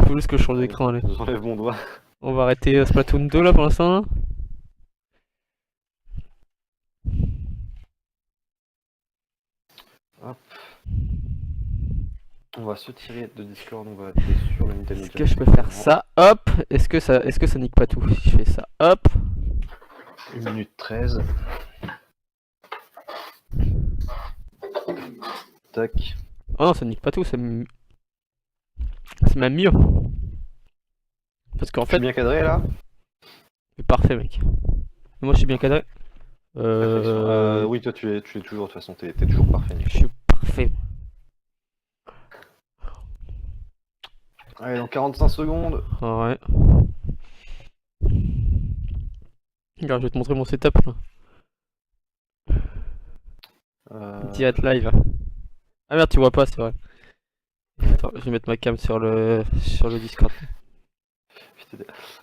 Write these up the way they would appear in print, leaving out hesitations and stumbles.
Faut juste que je change d'écran, allez. J'enlève mon doigt. On va arrêter Splatoon 2 là pour l'instant. Hop. On va se tirer de Discord, on va aller sur le Nintendo. Est-ce que je peux faire ça? Hop. Est-ce que ça nique pas tout si je fais ça? Hop. 1 minute 13. Tac. Oh non, ça nique pas tout, c'est même mieux. Parce qu'en Tu es fait, bien cadré là? c'est parfait, mec. Moi, je suis bien cadré. Oui, toi tu es toujours, de toute façon, t'es toujours parfait. Je suis parfait. Allez, dans 45 secondes. Ouais. Regarde, je vais te montrer mon setup là. Diat live. Ah merde, tu vois pas, c'est vrai. Attends, je vais mettre ma cam sur le Discord.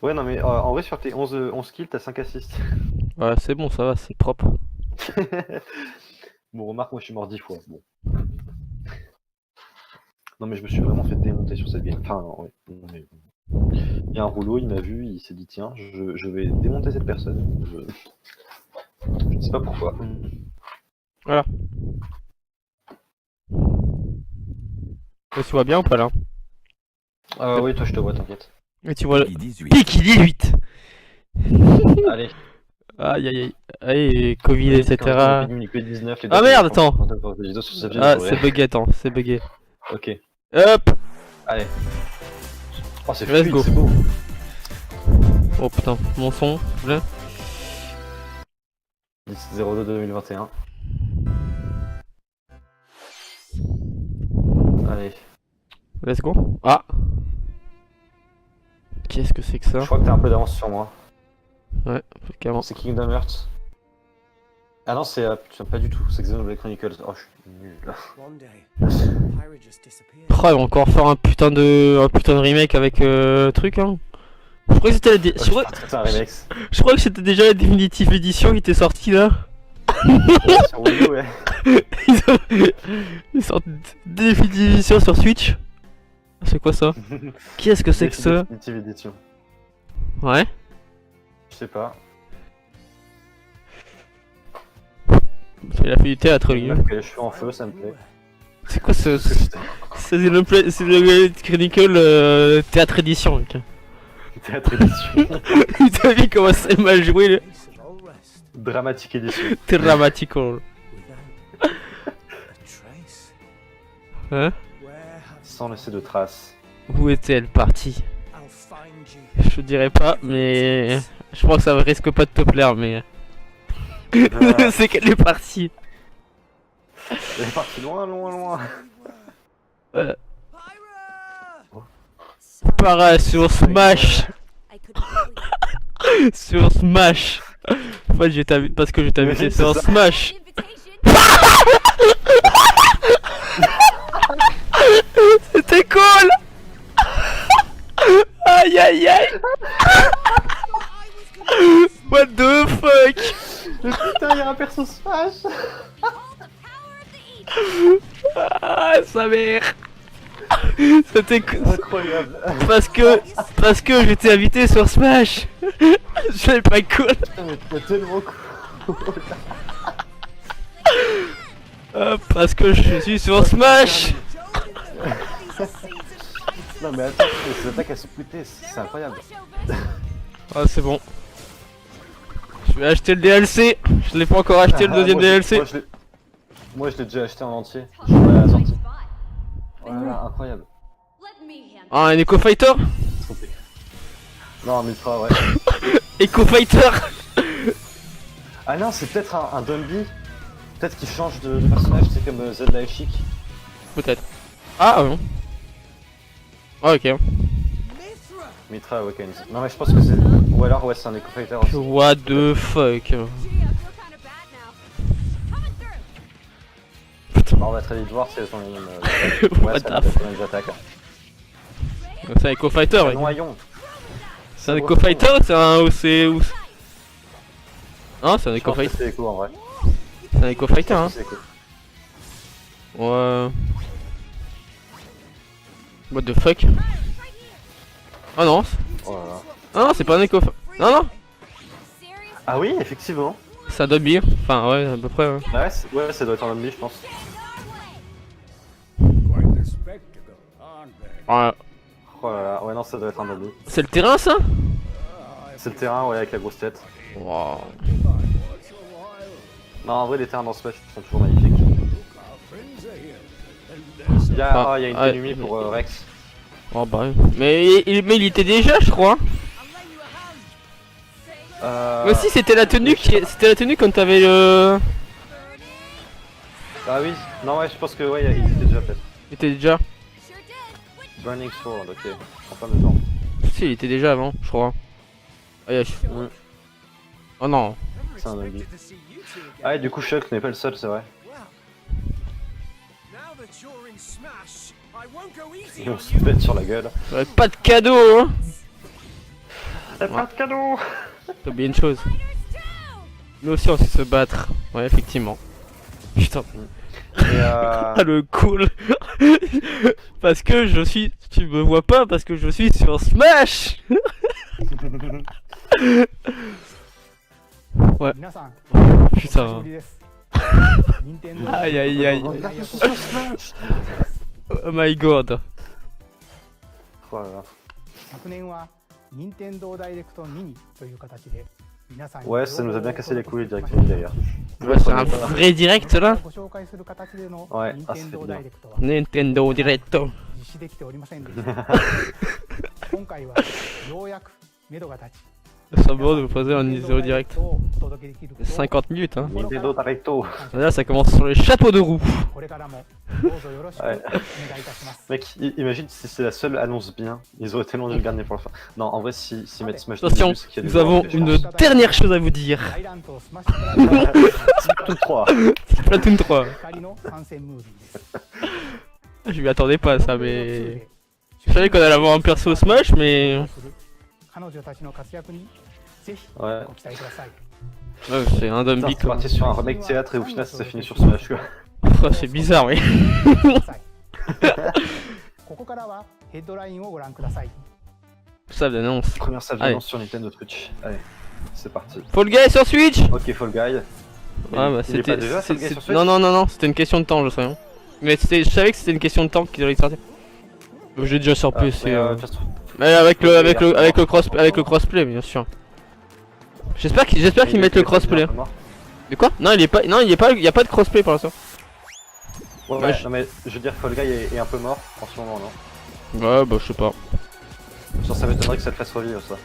Ouais, non, mais en vrai, sur tes 11 kills, t'as 5 assists. Ouais, c'est bon, ça va, c'est propre. Bon, remarque, moi je suis mort 10 fois. Bon. Non, mais je me suis vraiment fait démonter sur cette game. Enfin, ouais. Il y a un rouleau, il m'a vu, il s'est dit tiens, je vais démonter cette personne. Je sais pas pourquoi. Voilà. Tu vois bien ou pas là? Oui, toi je te vois, t'inquiète. Et tu vois le. Peggy 18. Peggy 18. Allez. Aïe aïe aïe. Aïe, Covid, etc. Ah merde, attends. Ah, c'est bugué, attends, c'est bugué. Ok. Hop. Allez. Oh, c'est Let's fluide, go. c'est beau. Oh putain, mon son, s'il vous plaît. 10-02 2021. Allez. Let's go. Ah. Qu'est-ce que c'est que ça? Je crois que t'as un peu d'avance sur moi. Ouais, carrément. C'est Kingdom Hearts. Ah non, c'est pas du tout, c'est Xenoblade Chronicles. Oh, je suis nul là. Oh, ils vont encore faire un putain de remake avec truc hein. Je crois que c'était C'est un remix. je crois que c'était déjà la définitive édition qui était sortie là. Ouais, sur Wii U, ouais. Ils sortent définitive édition sur Switch. C'est quoi ça? Qu'est-ce que c'est que ça? Definitive Edition. Ouais. Je sais pas. Il a fait du théâtre lui. Ok, je suis en feu, ça me plaît. C'est quoi ce... C'est le Chronicle théâtre édition mec. Théâtre Edition. T'as vu comment c'est mal joué le... Dramatique Edition. Dramatical. Hein? Sans laisser de traces. Où est-elle partie? Je dirais pas, mais... Je crois que ça risque pas de te plaire, mais... C'est qu'elle est partie. Elle est partie loin, loin, loin. Para sur Smash. Sur Smash. En fait, parce que je t'ai invité sur Smash. C'était cool. Aïe aïe aïe. What the fuck. Putain, y'a un perso Smash. Ah, sa mère. C'était incroyable. Parce que j'étais invité sur Smash. Je l'avais pas cool. Putain, mais t'es tellement cool. Parce que je suis sur Smash. Non mais attends, ces attaques à se splitter, c'est incroyable. Ah c'est bon. Je vais acheter le DLC. Je l'ai pas encore acheté le deuxième DLC. Moi je l'ai déjà acheté en entier. Je suis à la sortie. Voilà, incroyable. Ah, un Echo Fighter. Non, un Ultra, ouais. Echo Fighter. Ah non, c'est peut-être un Dumby. Peut-être qu'il change de personnage, c'est comme Zelda et Chic. Peut-être. Ah non. Ah ok. Mitra Awakens. Non mais je pense que c'est... Ou alors ouais, c'est un Echo Fighter aussi. What the fuck. Bah, on va très vite voir si elles sont les mêmes... What the fuck. les attaques. C'est un Echo Fighter mec. Noyon. C'est un Echo Fighter ou c'est un... Non, c'est un Je Echo pense que Fighter. c'est Echo en vrai. C'est un Echo Fighter hein. C'est Echo. Ouais. What the fuck. Oh non. Oh là là. Ah non, c'est pas un écho. Non, non. Ah oui, effectivement. C'est un Dobby. Enfin, ouais, à peu près. Ouais. Ouais, ça doit être un ennemi, je pense. Ouais. Oh là là, ouais, non, ça doit être un ennemi. C'est le terrain, ça? C'est le terrain, ouais, avec la grosse tête. Wow. Non, en vrai, les terrains dans Smash sont toujours magnifiques. Il y a une ouais, ennemie pour Rex. Oh bah oui. Mais il était déjà, je crois. Mais si, c'était la tenue c'était la tenue quand t'avais le. Ah oui, non, ouais, je pense que ouais, il était déjà peut-être. Il était déjà. Burning Sword, ok. Enfin, dedans. Si, il était déjà avant, je crois. Ah, oh non. C'est un ennemi. Ah, et du coup, Chuck n'est pas le seul, c'est vrai. Et on se pète sur la gueule. Ouais, pas de cadeau, hein. Pas de cadeau. T'as oublié une chose. Nous aussi on sait se battre. Ouais, effectivement. Putain. Ah le cool. Parce que je suis... Tu me vois pas parce que je suis sur Smash. Ouais. Putain. Aïe aïe aïe. Oh my god. Voilà. 昨年は任天堂ダイレクトミニという形で皆さんに Ouais, ça nous a bien cassé les couilles directement d'ailleurs. Ouais, c'est un vrai direct là. ご紹介する形での Ouais, 任 ah, 天 c'est 堂 bien. ダイレクトは Nintendo Directo. 実施できておりませんでした今回はようやく目処が立ち C'est bon de vous poser un Nintendo Direct. をお届けできることを 50 minutes hein. Nintendo Directo. Là ça commence sur les chapeaux de roue. これからもどうぞよろしくお願いいたします Mec, imagine si c'est la seule annonce bien. Ils auraient tellement dû le garder pour la fin. Non, en vrai, si mettent Smash dès le Attention, début, c'est qu'il y a des nous avons gens une dernière chose à vous dire. アイランドスマッシュブラザーズ Tout 3. Splatoon 3. 光の参戦ムービーです Je m'y attendais pas à ça mais... Je savais qu'on allait avoir un perso Smash mais... 彼女たちの活躍にぜひ Ouais. ご期待ください Ouais, c'est un Putain, Dumby c'est quoi. parti sur un remake théâtre et au final ça finit sur Smash quoi. Oh, c'est bizarre oui. ここからはヘッドラインをご覧ください Ça d'annonce. Première salle Allez. d'annonce sur Nintendo Switch. Allez, c'est parti. Fall Guy sur Switch. Ok, Fall Guy. Mais Ah bah il est c'était... pas déjà Fall Guy sur Switch. Non non non non, c'était une question de temps je sais. Hein. Mais je savais que c'était une question de temps qu'il allait sortir. J'ai déjà sur PC. Mais avec le crossplay bien sûr. J'espère qu'ils mettent le crossplay. De quoi? Non, il y a pas de crossplay pour l'instant. Ouais, non mais je veux dire Fall Guy est un peu mort en ce moment, non? Ouais, bah je sais pas. Genre ça m'étonnerait que ça le fasse revivre ça.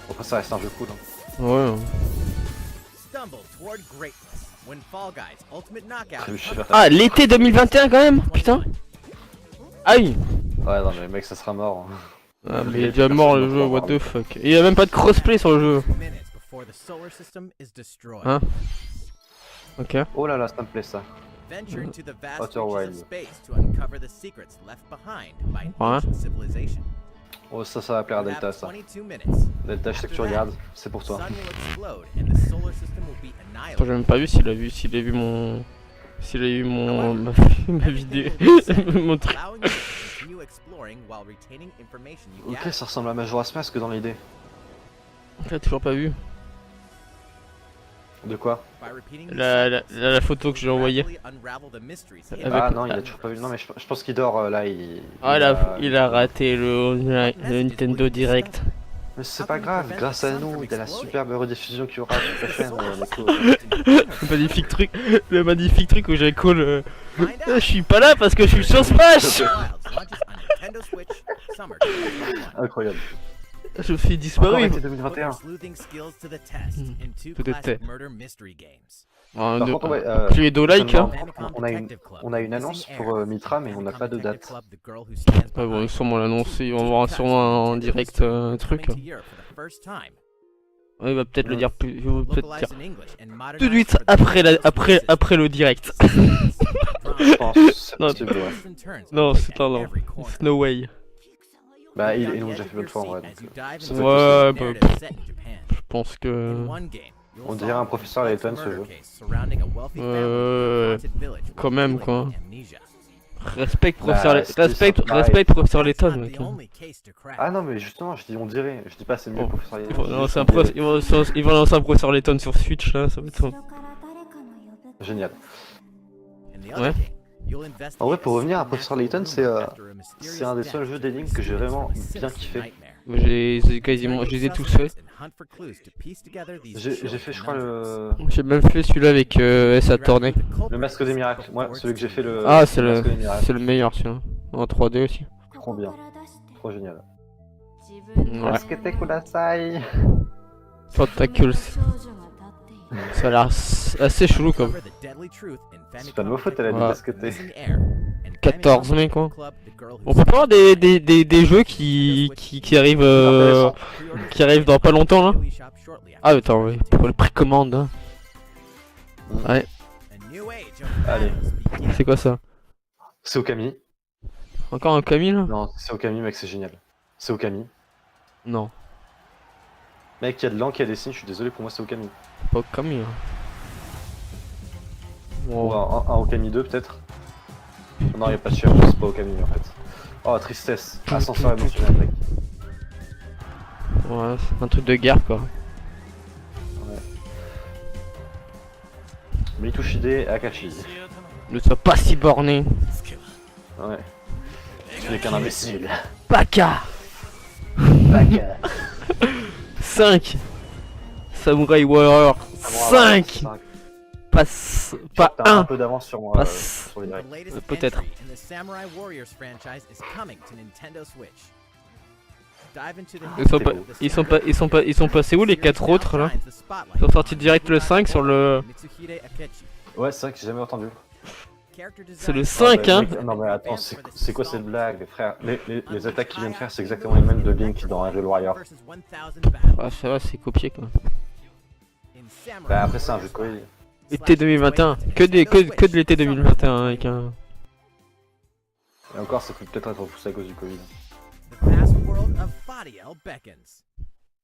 Après ça reste un jeu cool. Hein. Ouais. Ah, l'été 2021 quand même? Putain. Aïe. Ouais, non mais mec, ça sera mort. Hein. Ah, mais il est déjà mort le jeu, what the fuck. Il y a même pas de crossplay sur le jeu. Hein? Ok. Oh là là, ça me plaît ça. Outer Wild. Ouais. Oh ça va plaire à Delta ça. Delta, je sais que tu regardes, c'est pour toi. Attends, j'ai même pas vu s'il a vu mon... S'il a eu mon... ma vidéo. Mon truc. Ok, ça ressemble à Majora's Mask dans l'idée. T'as toujours pas vu? De quoi? La photo que j'ai envoyée. Ah non, il a toujours pas vu. Non mais je pense qu'il dort là, Ah il a raté le Nintendo Direct. Mais c'est pas grave, grâce à nous, il y a la superbe rediffusion qu'il y aura sur ta chaîne. Le magnifique truc où j'ai call. Je suis pas là parce que je suis sur Smash. Incroyable. Je suis disparu. Encore 2021. Peut-être. Par contre, ouais, tu es do like hein. on a une annonce pour Mitra, mais on n'a pas de date. Ouais, bon, sûrement l'annoncer, on va voir sûrement en direct un truc. Ouais, il va peut-être le dire plus, tout de suite après le direct. Je pense. Non, C'est possible, ouais. non, c'est un non. It's no way. Bah, ils l'ont déjà fait l'autre fois en vrai. Donc, ouais, bah, je pense que... on dirait un professeur Layton ce jeu. Quand même quoi. Respect professeur, Bah, respect professeur Layton, mec. Ah non, mais justement, je dis on dirait. Je dis pas c'est mieux Oh. professeur Ils Layton. vont lancer ils vont lancer un professeur Layton sur Switch là, ça va être. Génial. Ouais. En vrai, pour revenir à professeur Layton, c'est un des seuls jeux d'énigmes que j'ai vraiment bien kiffé. Je les ai tous faits. J'ai fait, je crois, J'ai même fait celui-là avec S.A. Tourney. le masque des miracles. Moi, celui que j'ai fait le. Ah, c'est masque des miracles. le meilleur celui-là. En 3D aussi. Trop bien. Trop génial. Ouais. Basket Kudasai. Tentacles. Ça a l'air assez chelou comme. C'est pas de ma faute, elle a dit Ouais. basketer. 14 mec quoi. On peut pas avoir des jeux qui arrivent qui arrivent dans pas longtemps là. Ah attends oui, pour le précommande. Hein. Ouais, Allez. c'est quoi ça? C'est Okami. Encore un Camille là? Non, c'est Okami, mec, c'est génial. C'est Okami. Non, Mec, il y a de l'encre, il y a des signes, je suis désolé, pour moi, c'est Okami. c'est pas Camille. Là. Ou Wow. un Okami 2, peut-être. Non, il n'y a pas de cher, c'est pas Okami en fait. Oh, tristesse. Ascenseur émotionnel, mec. Ouais, c'est un truc de guerre quoi. Mitushide Akashi. Ne sois pas si borné. Ouais. Tu n'es qu'un imbécile. Baka Baka. 5 Samurai Warrior 5 Pas T'as un 1 peu d'avance sur moi Pas sur les directs. peut-être. Ils sont passés où les 4 autres là? Ils sont sortis direct le 5 sur le... Ouais, c'est vrai que j'ai jamais entendu. C'est le 5 hein. Non mais attends, c'est quoi cette blague, frère? Les attaques qu'il vient de faire, c'est exactement les mêmes de Link dans Hyrule Warrior. Ah ça va, c'est copié quoi. Bah après c'est un jeu de Koei. Été 2021, que de l'été 2021 avec un... Et encore, ça peut peut-être être repoussé à cause du Covid.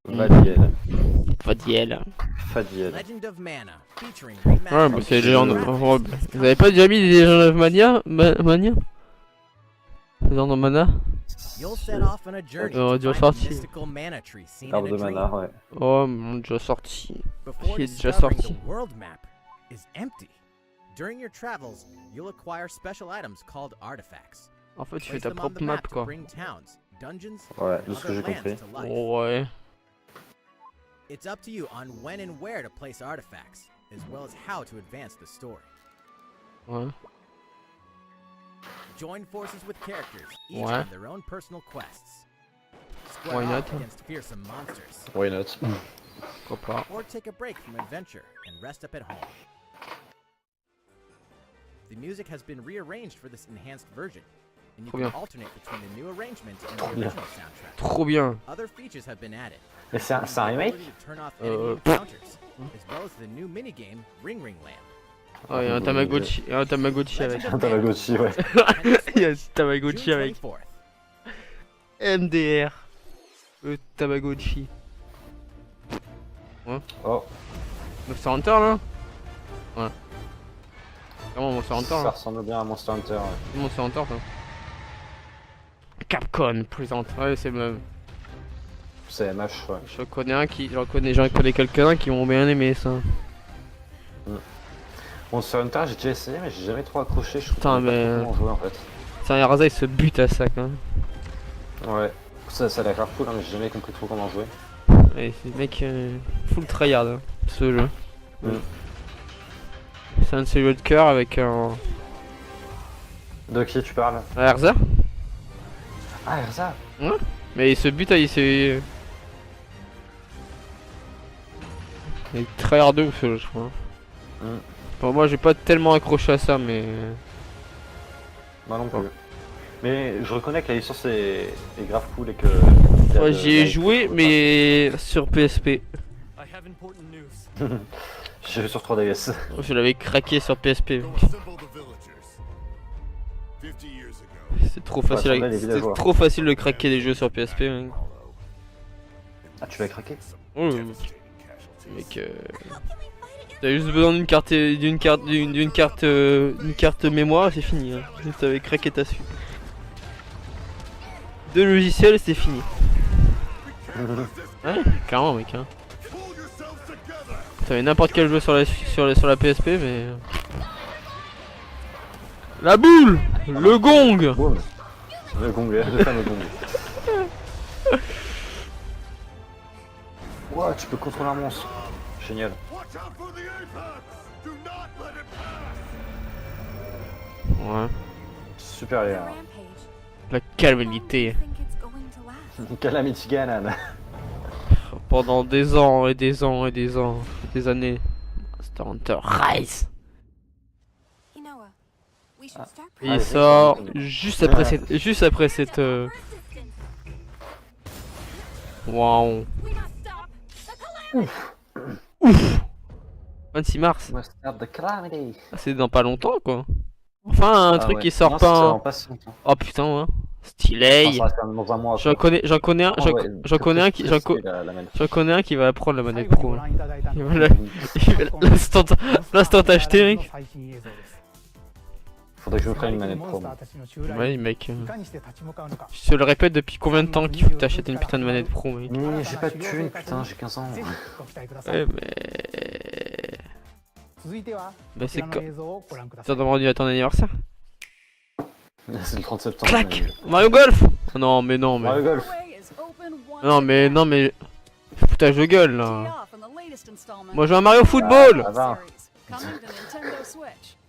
Fadiel. Fadiel. Fadiel. Ouais bah c'est Legend of Rob. Vous avez pas déjà mis des Legend of Mania? Mania? Legend of Mana? Déjà sorti. Arbre de mana, ouais. Oh mon déjà sorti. Il est déjà sorti. Is empty. During your travels, you'll acquire special items called artifacts. En fait tu fais Place ta them on propre the map map to quoi. bring towns, dungeons, Ouais, de and ce que j'ai other compris. lands to life. Oh, ouais. It's up to you on when and where to place artifacts, as well as how to advance the story. Ouais. Join forces with characters, each Ouais. on their own personal quests. Square Why off not? against fearsome monsters, Why not? Pourquoi pas. or take a break from adventure and rest up at home. The music has been rearranged for this enhanced version, and you Trop can bien. alternate between the new arrangement and the Trop bien. original soundtrack. Trop bien. Other features have been added. Mais c'est un remake? Ability to turn off enemy pff. encounters, as well as the new minigame Ring Ring Land. Ah il y a un Tamagotchi, il y a un Tamagotchi avec. Legend Un of Mana, Tamagotchi, ouais. Il y a un June Tamagotchi avec. 24th. MDR. Le Tamagotchi. Oh, Monster Hunter là? Ouais. Comment Monster Hunter ça là? ressemble bien à Monster Hunter. Ouais. C'est Monster Hunter ça. Capcom présente. Ouais c'est le même. C'est MH, ouais. J'en connais quelques-uns qui ont bien aimé ça. Monster Hunter, j'ai déjà essayé, mais j'ai jamais trop accroché. Je trouve Putain, qu'on sait mais- pas trop comment jouer en fait. Tiens Yarza il se bute à ça quand même. Ouais. Ça a l'air grave cool, hein, mais j'ai jamais compris trop comment jouer. Ouais, c'est le mec full tryhard hein, ce jeu. Mm. C'est un de ces jeux de cœur avec un... De qui tu parles? Erza. Ah, Erza. Mais il se bute, il s'est... Il est tryhard de ouf ce jeu je crois. Mm. Bon, moi j'ai pas tellement accroché à ça mais... Moi non plus. Mais je reconnais que la licence est grave cool et que. Ouais, j'y ai joué mais sur PSP. J'ai joué sur 3DS. Je l'avais craqué sur PSP. C'est trop facile, Ouais, les c'est villageois. trop facile de craquer des jeux sur PSP. Mec. Ah, tu l'as craqué? Ouais, mec, T'as juste besoin d'une carte d'une carte mémoire, c'est fini. Hein. Juste avec craquer ta suite. 2 logiciels, c'est fini. Ouais, clairement mec. Hein. T'avais n'importe quel jeu sur la PSP, mais la boule, le gong. Boum. Le gong, le fameux gong. Ouah, tu peux contrôler un monstre. Génial. Ouais. Super les gars. La calamité. Calamity Ganon. Pendant des ans et des ans et des ans, des années. Monster Hunter Rise. Et il sort juste après cette Waouh. Ouf. 26 mars. Ah, c'est dans pas longtemps quoi. Enfin un truc qui sort non, pas. Pas si longtemps. Oh putain ouais. Stylé. Dans un mois. J'en connais un qui va prendre la manette pro. Il va l'instant acheté mec. Faudrait que je me prenne une manette pro. Ouais mec. Je te le répète depuis combien de temps qu'il faut que t'achètes une putain de manette pro mec. J'ai pas de thune putain, j'ai 15 ans. Ouais mais... Bah c'est quoi? T'as demandé à ton anniversaire? C'est le 30 septembre. Clac! Mario Golf! Non mais non mais... Mario Golf. Non mais... Foutage de gueule là. Moi je joue à Mario Football! Ah, va.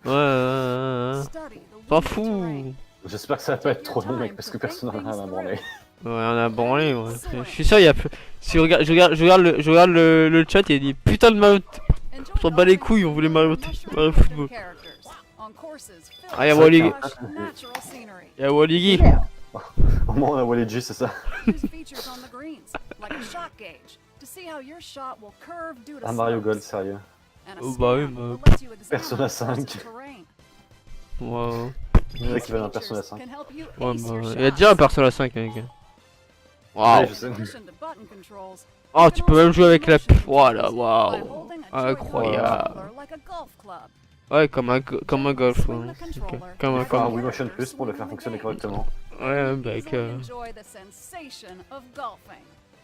Ouais. T'en fous! J'espère que ça va pas être trop long mec parce que personne n'en a rien à branler. Ouais on a branlé ouais. Je suis sûr il y a plus... Si je regarde le chat il y a dit putain de Mario... On s'en bat les couilles, on voulait Mario Football. Ah y'a Wally. Y'a Wally. Au moins on a Wally G, c'est ça. Un Mario Gold, sérieux. Oh bah oui, bah... Persona 5. Wow. Je dirais qu'il va dans Persona 5. Ouais bah... Il y a déjà un Persona 5 mec. Waouh. Ouais, je sais. Oh tu peux même jouer avec la... Voilà, waouh. Incroyable. Ouais, comme un golf. Ouais. Okay. Comme un Wii Motion Plus pour le faire fonctionner correctement. Ouais, mec.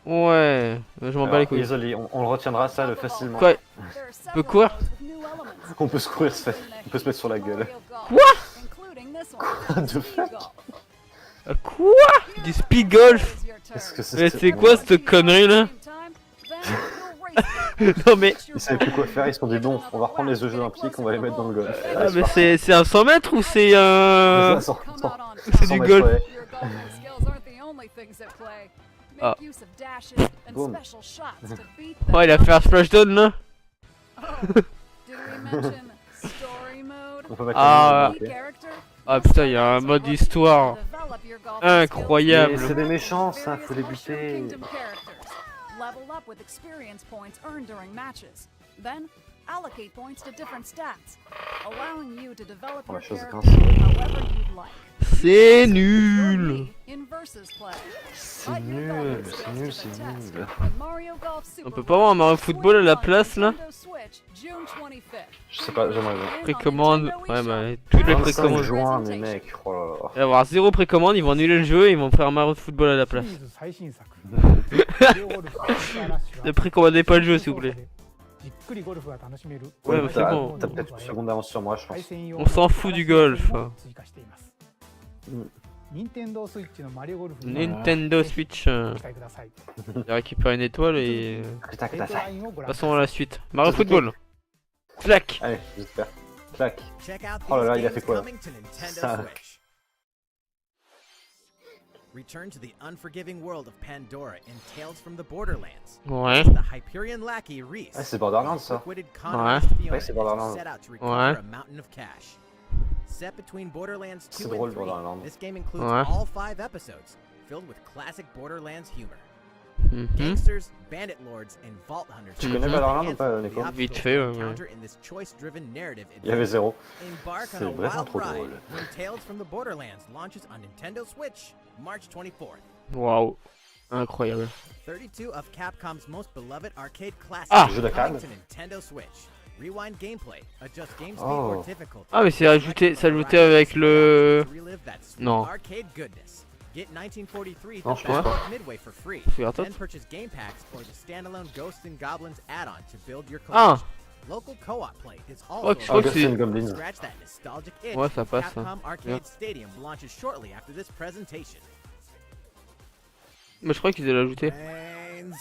Ouais, je m'en bats les couilles. Désolé, on le retiendra ça facilement. Quoi? On peut courir? On peut se courir, on peut se mettre sur la gueule. Quoi? Quoi de fuck? Quoi? Du speed golf? Mais c'est quoi cette connerie là? Non mais... Ils savaient plus quoi faire, ils se sont dit bon, on va reprendre les Jeux Olympiques, on va les mettre dans le golf. Ah mais c'est un 100 mètres ou c'est un... C'est du golf? Ah. Boum. Oh il a fait un splashdown là. On peut mettre Ah putain il y a un mode histoire incroyable. C'est des méchants ça, faut les buter. Level up with experience points earned during matches. Then, allocate points to different stats, allowing you to develop your character however you'd like. C'est nul. C'est nul. On peut pas avoir un Mario Football à la place là? Je sais pas, j'aimerais bien. Précommande, ouais bah toutes les précommandes. Juin, mais mec, oh là là. Il va y avoir 0 précommande, ils vont annuler le jeu et ils vont faire un Mario Football à la place. Ne précommandez pas le jeu s'il vous plaît. Ouais mais c'est bon. T'as peut-être une seconde d'avance sur moi je pense. On s'en fout du golf. Nintendo Switch. J'ai récupéré une étoile et... Passons à la suite. Mario Football. Clac. Allez, j'espère. Clac. Oh là là, il a fait quoi là? Ça... Return to the unforgiving world of Pandora in Tales from the Borderlands. Ouais. The Hyperion lackey Reese. Ah, c'est Borderlands ça. Ouais. C'est Borderlands. Ouais. Set between Borderlands 2 drôle, and 3, Borderlands. this game includes all 5 episodes, filled with classic Borderlands humor. Gangsters, bandit lords, and vault hunters. Tu connais Borderlands ou pas, Nico? Vite fait, ouais. Il y avait 0. Embark on a wild ride when Tales from the Borderlands launches on Nintendo Switch, March 24th. Waouh. Incroyable. 32 of Capcom's most beloved arcade classics jeu de coming to Nintendo Switch. Rewind gameplay, adjust game speed Oh. or difficulty. Ah mais c'est ajouté, c'est ajouté avec le... Relive that sweet Non. arcade goodness. Get 1943 Non, to je pense Battle pas. of Midway for free. Fais attention. Then purchase game packs or the standalone Ghosts and Goblins add-on to build your Ah, collection. Local co-op play is je also crois que Ghosts c'est... and Goblins. Scratch that nostalgic itch. Ouais, ça passe, ça. Capcom Arcade Bien. Stadium launches shortly after this presentation. Mais je crois qu'ils allaient l'ajouter. Brains.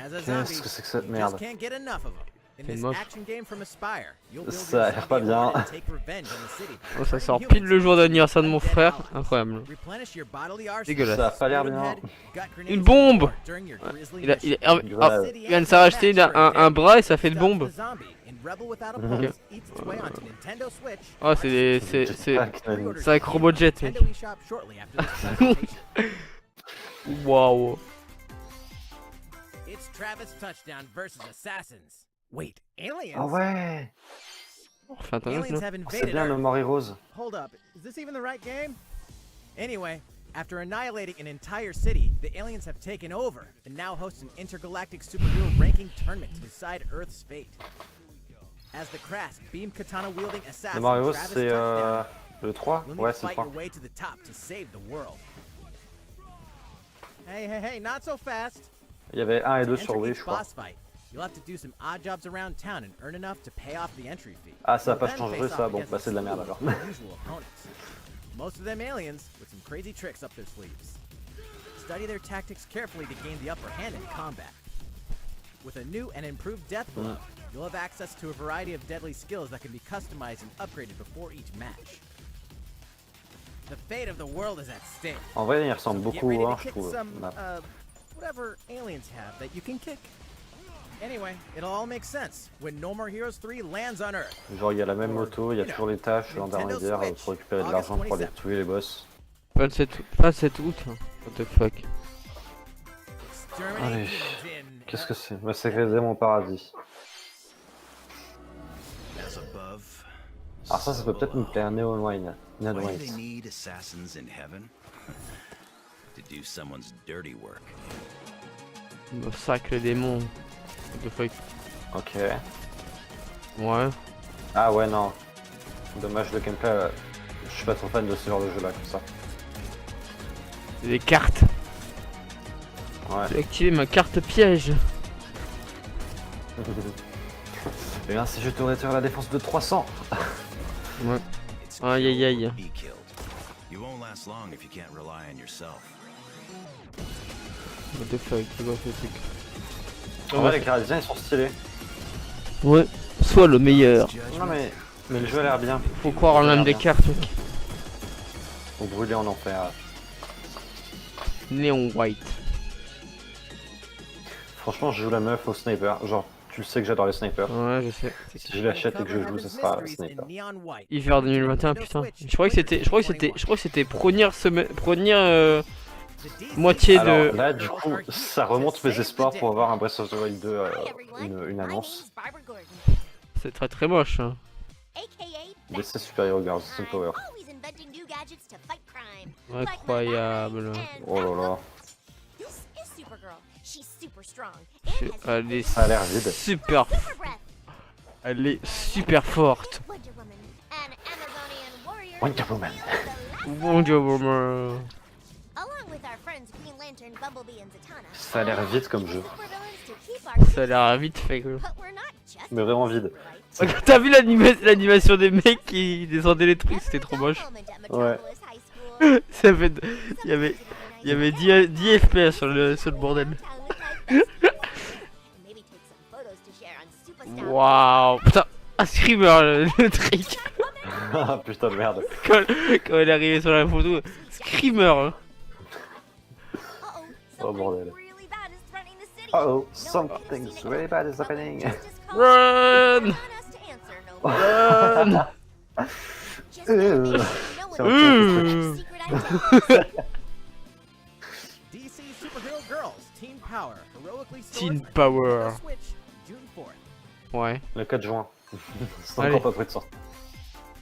As a zombie, Qu'est-ce que c'est que cette you merde? just can't get enough of them. In C'est this moche. action game from Aspire, you'll build Ça a your l'air zombie pas bien. horde and take revenge on the city. Oh, ça sort Humans pile le jour d'anniversaire de mon undead frère. allies. Incroyable. Replenish your bodily arsenal. Dégueulasse. Ça a pas l'air bien. Head, gut grenades, Une bombe. during your grisly Il a, mission. il vient de s'arracher un bras et ça fait une bombe. Ok. Oh, c'est un Chromojet, mec. Waouh. It's Travis Touchdown versus Assassins. Wait, aliens? Ah ouais. Enfin, attends, Aliens là. have C'est invaded bien Earth. le Mori Rose. Hold up, is this even the right game? Anyway, after annihilating an entire city, the aliens have taken over and now host an intergalactic superhero ranking tournament to decide Earth's fate. As the crass beam katana wielding Le assassin Mori Rose Travis c'est Touchdown, le 3. will Ouais, need to c'est le fight 3. your way to the top to save the world. Hey, not so fast. Il y avait 1 et 2 To sur enter Wii, each je crois. boss fight, you'll have to do some odd jobs around town and earn enough to pay off the entry fee. Ah, ça a You'll pas then changé face ça, off bon, against bah c'est de la merde a alors. slew of unusual opponents. Most of them aliens with some crazy tricks up their sleeves. Study their tactics carefully to gain the upper hand in combat. With a new and improved death blow, you'll have access to a variety of deadly skills that can be customized and upgraded before each match. The fate of the world is at stake. En vrai, il ressemble So get beaucoup ready au to 1, je kick trouve. some, Là. whatever aliens have that you can kick. Anyway, it'll all make sense when No More Heroes 3 lands on Earth. Genre, il y a la même moto, il y a toujours les tâches intermédiaires pour récupérer de l'argent pour aller tuer les boss. 27 août. What the fuck. Exterminate Allez, humans in qu'est-ce que c'est? Massacrer mon paradis. As above, Alors ça peut peut-être me plaire, Neon Wine. Neon why do they Wine. need assassins in heaven? To do someone's dirty work. Massacre les démons. What the fuck. Ok. Ouais. Ah ouais, non. Dommage, le gameplay, je suis pas trop fan de ce genre de jeu là, comme ça. C'est des cartes. Ouais. J'ai activé ma carte piège. Et bien, si je te retire la défense de 300. Ouais. It's Aïe, aïe, aïe. be killed. You won't last long if you can't rely on yourself. What the fuck, c'est quoi ce truc? En vrai, les Canadiens ils sont stylés. Ouais. Soit le meilleur. Non mais le jeu a l'air bien. Faut croire en l'âme des cartes, mec. Faut brûler en enfer. Néon white. Franchement, je joue la meuf au sniper. Genre, tu le sais que j'adore les snipers. Ouais, je sais. Si je l'achète et que je joue, ce sera sniper. Hiver 2021, putain. Je crois que c'était première semaine, moitié Alors de. là, du coup, ça remonte mes espoirs pour avoir un Breath of the Wild 2, une annonce. C'est très très moche. Hein. DC Super Hero Girls, Team Power. Incroyable. Oh là là. Elle est Ça a l'air vide. super. Elle est super forte. Wonder Woman. Wonder Woman. Ça a l'air vide comme jeu. Ça a l'air vite fait. Quoi. Mais vraiment vide. T'as vu l'animation des mecs qui descendaient les trucs, c'était trop moche. Ouais. Ça fait. Il y avait 10 FPS sur le bordel. Waouh. Putain. Un screamer le trick. Ah putain de merde. Quand elle est arrivée sur la photo. Screamer. Hein. Oh bordel. Oh, something's really bad is happening. Run. Run. C'est un peu DC Superhero Girls Teen Power heroically Teen swords Power. on Switch June 4th. Ouais. le 4 juin. C'est Allez. encore pas près de sortir.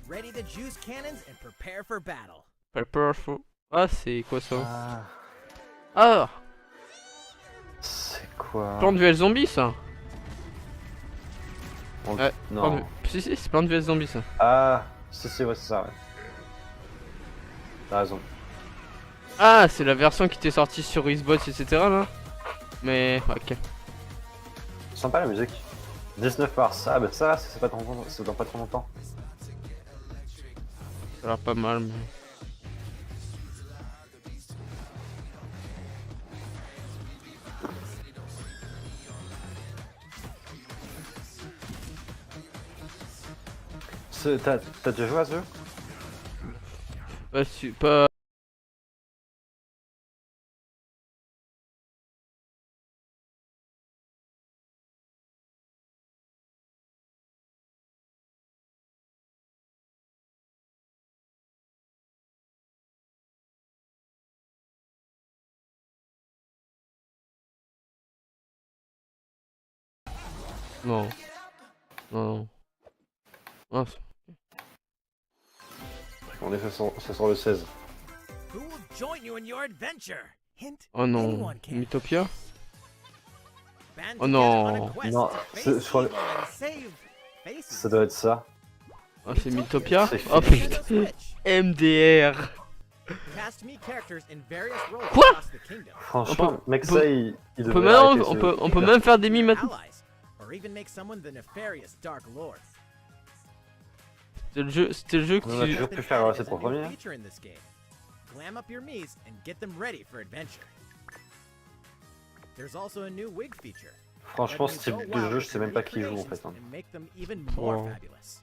Ready to juice cannons and prepare for battle. Powerful. Ah, c'est quoi ça? Ah, Ah, c'est quoi? Plan de duel zombie ça. Ouais, Non. Si, si, c'est Plants vs Zombies ça. Ah, si, ouais, c'est ça, ouais. T'as raison. Ah, c'est la version qui était sortie sur Xbox, etc. là. Mais, ok. Sympa la musique. 19 par ça, bah ça, c'est pas trop longtemps, c'est dans pas trop longtemps. Ça a l'air pas mal, mais. T'as déjà joué à ce jeu? Pas. Non. Non. Ah, On est c'est sur le 16. Who will join you in your adventure? Hint. oh non. Anyone can. Mythopia? Band Oh together non. on a quest Non, to c'est face sur le- evil and save faces. Ça doit être ça. Ah, c'est Mythopia? C'est Oh fini. putain. Switch. MDR. Cast me characters in various roles Quoi? across the kingdom. Franchement, mec, on peut- ça, il On peut, devrait maintenant, arrêter on peut même faire des mimes maintenant. Allies, or even make someone the nefarious Dark Lord. C'était le jeu que On a tu. toujours pu faire ses propres mimes. Feature in this game. Glam up your Miis and get them ready for adventure. There's also a new wig feature. Franchement, ce type de jeu, je sais même pas qui joue en fait. Hein. And make them even more Oh. fabulous.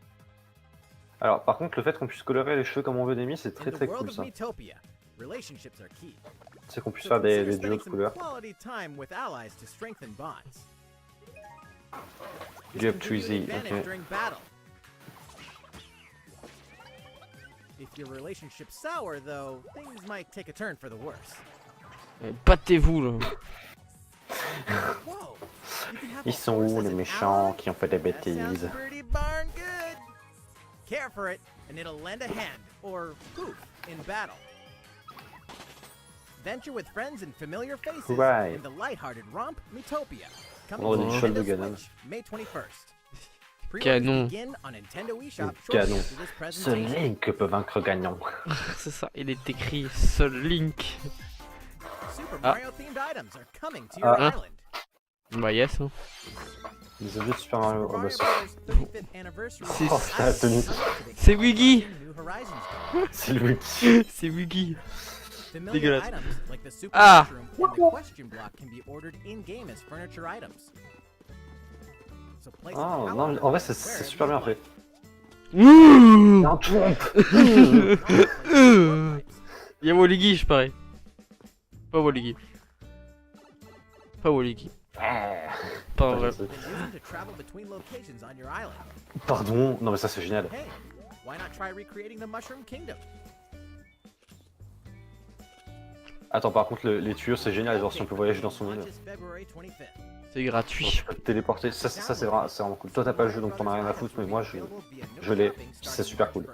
Alors, par contre, le fait qu'on puisse colorer les cheveux comme on veut d'Amy, c'est très In the très world cool of ça. Mythopia, relationships are key. C'est qu'on puisse So faire des consider duos de spending some couleurs. quality time with allies to strengthen bonds. This Du up can to give you easy, an advantage ok. during battle. If your relationship's sour, though, things might take a turn for the worse. Eh, battez-vous là. Whoa! You can have Ils a sont horse où as les an méchants ally? qui ont fait des That sounds bêtises? pretty darn good. Care for it, and it'll lend a hand, or poof, in battle. Venture with friends and familiar faces Right. in the lighthearted romp Mythopia. Coming Oh, to des Nintendo cheveux de Ganon. Switch, May 21st. Canon. Pre-orders begin on Nintendo eShop Canon. shortly after this Seul presentation. Link peut vaincre gagnant. C'est ça, il est écrit seul Link. Super Ah. Mario themed items are coming to your Ah. island. Bah, yes. Hein. Les objets de Super Mario. Super Oh, bah, Mario c'est- Bros. 35th anniversary C'est- Oh, putain, la tenue. C'est Wiggy. New Horizons game. C'est lui. C'est Wiggy. Familiar Dégueulasse. items like the Super Ah. Mushroom and the question block can be ordered in-game as furniture items. So place Ah, a non, pallet en vrai, c'est wherever super you bien like. fait. Ouh. Un trompe. Y'a Waluigi, je parie. Pas Waluigi. Pas Waluigi. Pas vrai. Been used to travel between locations on your island. Pardon. Non, mais ça, c'est génial. Hey, why not try recreating the Mushroom Kingdom? Attends, par contre, les tuyaux, c'est génial. Genre, si on peut voyager dans son monde. Launches February 25th. C'est Genre, gratuit. tu peux te téléporter. Ça, c'est vraiment cool. Toi, t'as pas le jeu, donc t'en as rien à foutre. Mais moi, je l'ai. C'est super cool.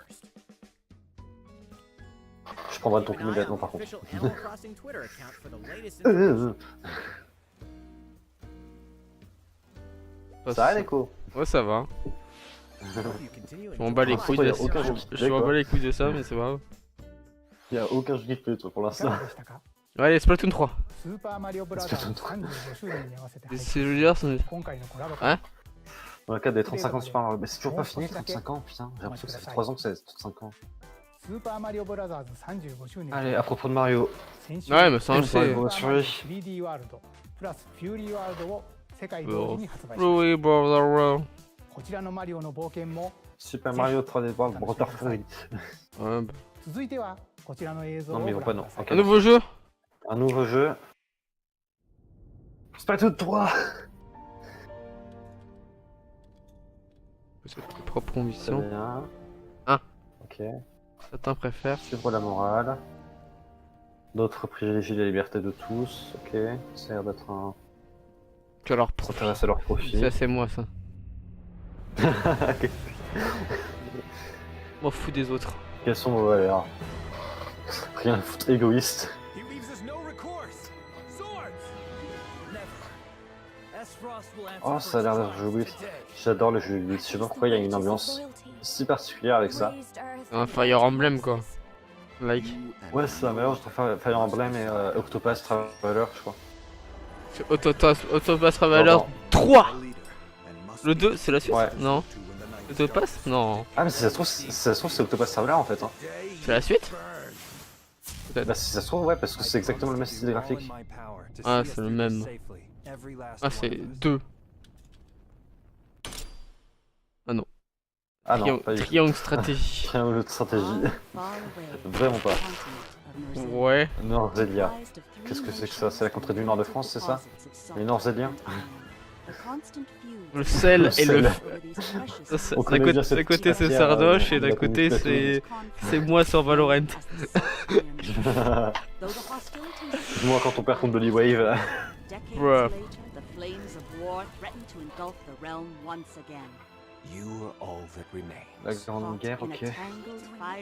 Je prendrai ton plus immédiatement, par contre. Pas Ça va, Neko? Ouais, ça va. Je m'en bats les couilles Pourquoi de y a aucun jeu qui te Je plaît, m'en quoi bats les couilles de ça, mais c'est pas grave. Y'a aucun jeu qui te plaît, toi, pour いか l'instant.がでしたか Allez, Splatoon 3. スーパーマリオブラザーズ35周年に合わせて配信 C'est je veux dire, c'est. 今回のコラボ Hein Dans le cadre des 35 ans de Super Mario. Mais c'est toujours pas fini, 35 ans, putain. J'ai l'impression que ça fait 3 ans que c'est 35 ans. スーパーマリオブラザーズ35周年 Allez, à propos de Mario. 先週 Ouais, mais ça, on le Ouais, sait. ouais. スーパーマリオ 3D ワールドプラスフューリーワールドを世界同時に発売しました Oui, brother. こちらのマリオの冒険も Super Mario 3D World Brother Free. Ouais, bah. 続いてはこちらの映像を Non, mais ご ils vont pas, 覧 non. ください Ok. Un nouveau jeu. Un nouveau jeu. Splatoon 3. C'est tes propres Très convictions. bien. Ah. Ok. Certains préfèrent. Suivre la morale. D'autres privilégient la liberté de tous. Ok. Ça a l'air d'être un. Que leur profit. S'intéresse à leur profit. Ça, c'est moi, ça. Ok. M'en fous des autres. Quelles sont vos valeurs? Rien à foutre, égoïste. He leaves us no recourse. Swords. Never. Oh, ça a l'air d'être joué. J'adore le jeu. Je sais pas pourquoi il y a une ambiance si particulière avec ça. Un Fire Emblem quoi. Like. Ouais, c'est un mélange entre Fire Emblem et Octopath Traveler, je crois. Octopath Traveler 3. Le 2 c'est la suite? Ouais. Non. Octopath? Non. Ah, mais si ça se trouve c'est Octopath Traveler en fait. Hein. C'est la suite? Bah, si ça se trouve, ouais, parce que c'est exactement le même style graphique. Ah, c'est le même. Ah, c'est 2. Ah non. Ah non, pas du tout. Triangle stratégie. Triangle de stratégie. Vraiment pas. Ouais. Norzélia. Qu'est-ce que c'est que ça? C'est la contrée du nord de France, c'est ça? Les Norzéliens? Le sel et le... On connaît bien cette D'un côté c'est matière, Sardoche et de d'un la côté communication. c'est moi sur Valorant. Moi quand on perd contre Dolly Wave. Bruh. La Grande Guerre, ok. Ah,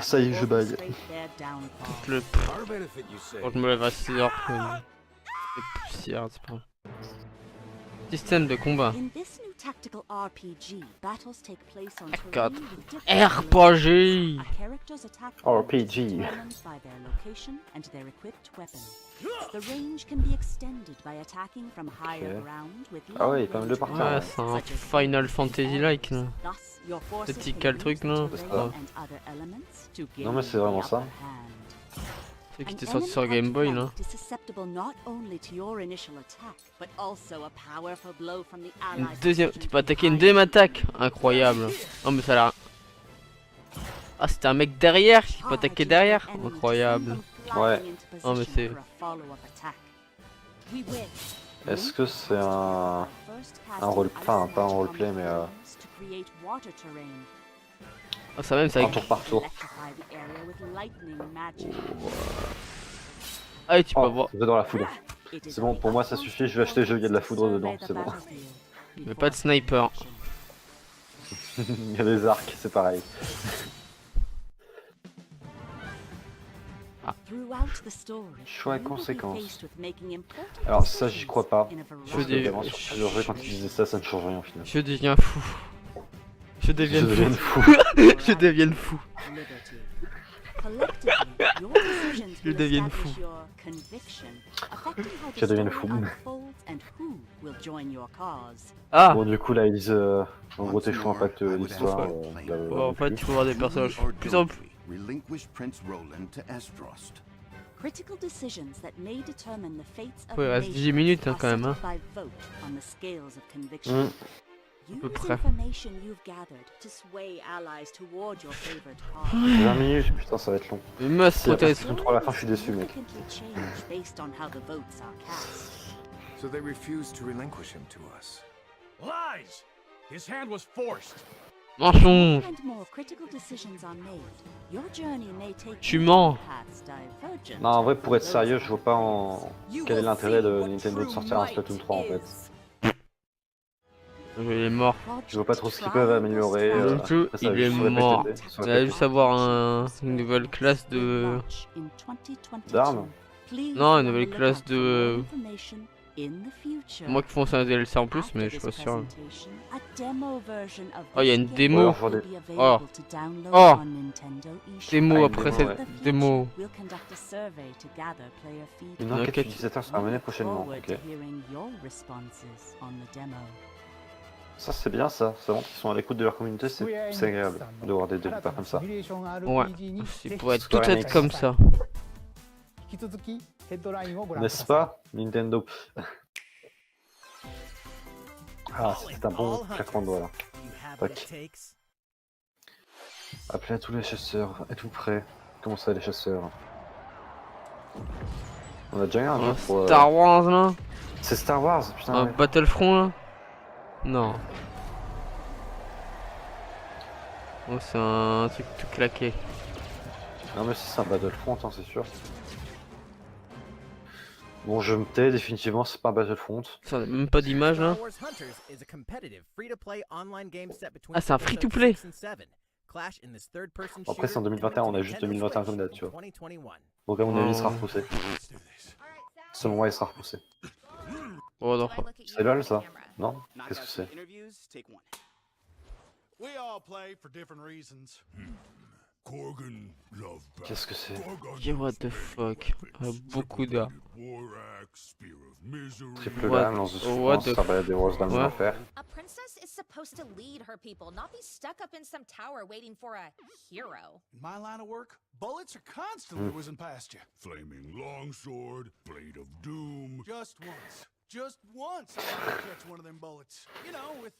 ça y est, je baille. Le... Quand je me lève à 6h, c'est poussière, c'est pas... Système de combat. R4. RPG. RPG. Ah ouais, il y a pas mal de parties. Ouais, c'est un Final Fantasy-like là. C'est le truc là. Non mais c'est vraiment ça. C'est qui était sorti sur Game Boy là. Une deuxième... Tu peux attaquer une deuxième attaque. Incroyable. Oh mais ça a l'air... Ah c'était un mec derrière qui peut attaquer derrière. Incroyable. Ouais. Oh mais c'est... Est-ce que c'est un rôle... Enfin pas un roleplay mais Oh ça même c'est un avec... tour par tour. Ah oui tu peux Oh, voir... j'adore la foudre. C'est bon, pour moi ça suffit, je vais acheter le jeu, il y a de la foudre dedans, c'est bon. Mais pas de sniper. Il y a des arcs, c'est pareil. Choix et conséquences. Alors ça j'y crois pas. Parce que vraiment, sur plusieurs jeux quand ils disaient ça, ça ne change rien au final. Je deviens fou. Je deviens fou. Je deviens fou. Je deviens fou. Je deviens fou. Ah Bon du coup là ils disent en gros tes choix impactent l'histoire. en fait il faut voir des personnages plus en plus... Ouais, il reste 10 minutes hein, quand même hein. À peu près. 20 minutes, putain ça va être long. Mais moi Si après peut-être... saison 3 à la fin je suis déçu mec. So they refused to relinquish him to us. Lies! His hand was forced. Mensonge. Tu mens. Non en vrai pour être sérieux je vois pas en... quel est l'intérêt de Nintendo de sortir un Splatoon 3 en fait. Il est mort. Je vois pas trop ce qu'ils peuvent améliorer. Le jeu, ça va il est juste se répéter mort. sur Il la va tête. juste avoir une nouvelle classe de... D'armes. Non, une nouvelle classe de... Moi qui fonce un DLC en plus, mais je suis pas sûr. Oh, il y a une démo. Oh. Oh. Démo après cette démo. Une enquête utilisateur sera menée prochainement. Ok. Ça c'est bien ça, ça montre qu'ils sont à l'écoute de leur communauté, c'est agréable de voir des développeurs comme ça. Ouais, c'est pour être tout être comme ça. N'est-ce pas, Nintendo? Ah, c'est un bon claquement de doigts là. Tac. Appelez à tous les chasseurs, êtes-vous prêts? Comment ça les chasseurs? On a déjà eu un jeu pour... Star Wars là. C'est Star Wars, putain. Un Ouais. Battlefront là. Non. Oh, c'est un truc tout claqué. Non mais si c'est un Battlefront, hein, c'est sûr. Bon, je me tais, définitivement, c'est pas un Battlefront. Ça n'a même pas d'image là. Ah, c'est un free-to-play. Clash in this third-person Bon, après, c'est en shooter 2021, on a coming to juste Nintendo 2021 comme Switch date, in tu vois. 2021. Donc à mon avis, il sera Oh. repoussé. Let's do this. Selon moi, il sera repoussé. Oh non. C'est LOL ça? Non? Qu'est-ce que c'est? We all play for different reasons. Korgan love Qu'est-ce que c'est? Yeah, what the fuck. Beaucoup d'art. Triple What- lame, lance de what souffrance, the travail des roses d'âme Ouais. d'enfer. A princess is supposed to lead her people, not be stuck up in some tower waiting for a hero. In my line of work, bullets are constantly whizzing past you. Flaming longsword, blade of doom. Just once I want to catch one of them bullets. You know, with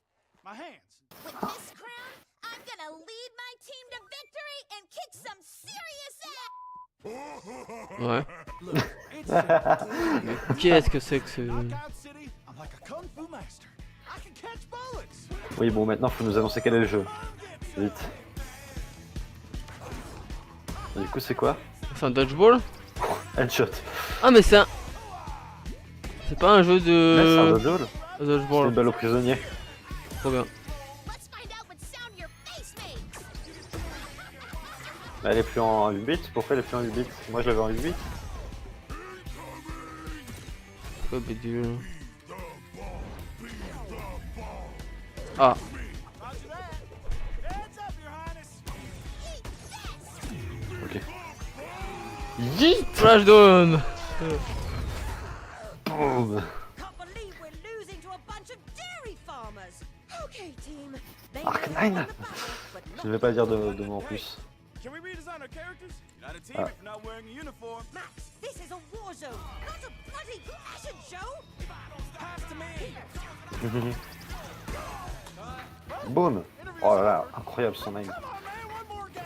my hands. With this crown, I'm gonna lead my team to victory and kick some serious ass! Ouais. Look, it's simple. Qu'est-ce que c'est que ce... Knockout City, I'm like a kung fu master. I can catch bullets. Oui, bon, maintenant, faut nous annoncer quel est le jeu. Vite. Et du coup, c'est quoi? C'est un dodgeball? Headshot. Ah mais c'est un... C'est pas un jeu Ouais, c'est un de... dodgeball. C'est une Dodgeball. balle aux prisonniers. Trop bien. Let's find out what sound your face makes! Mais elle est plus en 8 bits. Pourquoi elle est plus en 8 bits? Moi, je l'avais en 8 bits. Quoi bidule. Ah. Ok. Yeet Flashdown. Boum. Can't believe we're losing to a bunch of dairy farmers! Okay, team. They Arc may have 9. won the battle, but Je not ne vais pas dire de mots en plus. Can we redesign our characters? Not a team Ah. if you're not wearing a uniform. Max, this is a war zone, not a bloody fashion show! Pass to me. Boum. Oh là là, incroyable son aim. Come on, man, one more game.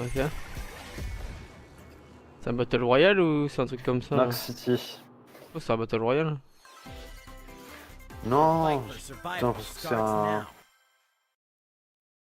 Ok. C'est un Battle Royale ou c'est un truc comme ça? Knox City. Oh, c'est un Battle Royale. Non. Fight for J'ai survival l'impression que c'est starts un... now.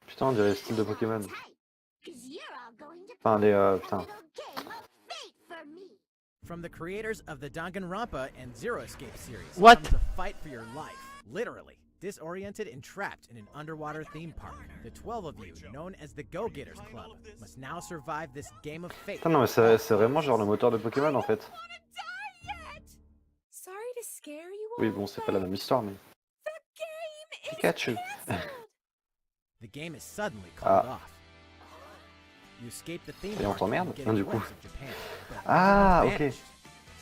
Putain, on dirait le style de Pokémon. Cause you're all going to Enfin, les... putain. little game of fate for me! From the creators of the Danganronpa and Zero Escape series What? comes a fight for your life. Literally. Disoriented and trapped in an underwater theme park, the 12 of you, known as the Go-Getters Club, must now survive this game of fate. Putain, non, mais c'est vraiment genre le moteur de Pokémon en fait. Sorry to scare you Oui, bon, c'est pas la même histoire, mais... Pikachu. The game is suddenly called Ah. off. You escape the theme Et on park t'emmerde, and get hein, a du coup. glimpse of Japan, but Ah, no ok. advantage.